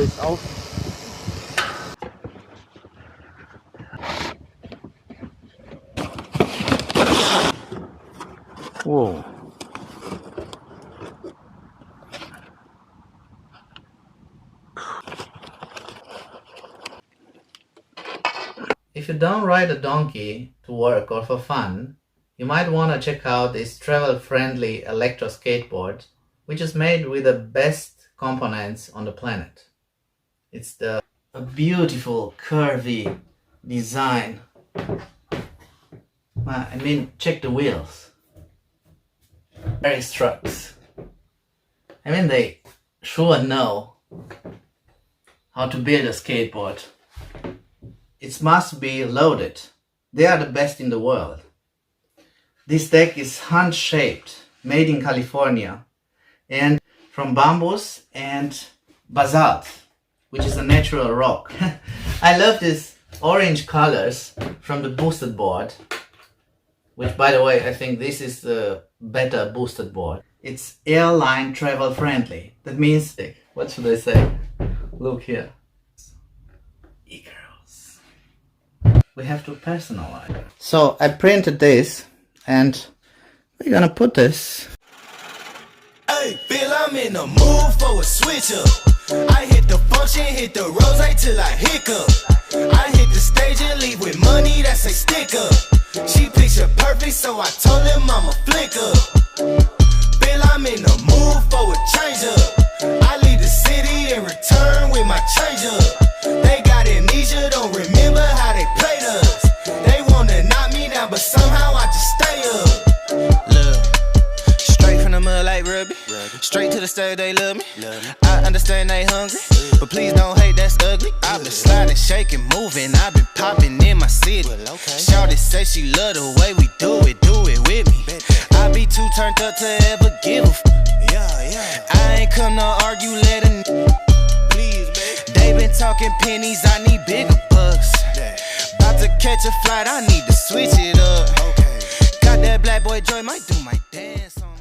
Ist auf. Whoa. If you don't ride a donkey to work or for fun, you might want to check out this travel-friendly electro skateboard, which is made with the best components on the planet. It's a beautiful curvy design. I mean, check the wheels. Very struts. I mean, they sure know how to build a skateboard. It must be loaded. They are the best in the world. This deck is hand-shaped, made in California, and from bamboos and basalt, which is a natural rock. I love these orange colors from the boosted board, which, by the way, I think this is the better boosted board. It's airline travel friendly. That means, what should I say? Look here. Icarus. We have to personalize it. So I printed this, and we're gonna put this. Hey, feel I'm in the mood for a switch up. I hit the function, hit the rose till I hiccup. I hit the stage and leave with money that say stick up. She picture perfect, so I told him I'm a flick up. Feel I'm in the mood for a change up. I leave the city and return with my change up. They got amnesia, don't remember how they played us. They wanna knock me down, but somehow I just stay up. Look, straight from the mud like Ruby. Straight to the stage, they love me. I understand they hungry, but please don't hate, that's ugly. I've been sliding, shaking, moving. I've been popping in my city. Shawty say she love the way we do it with me. I be too turned up to ever give a f. I ain't come to argue, let a please, baby. They been talking pennies, I need bigger bucks. About to catch a flight, I need to switch it up. Got that black boy joy, might do my dance on.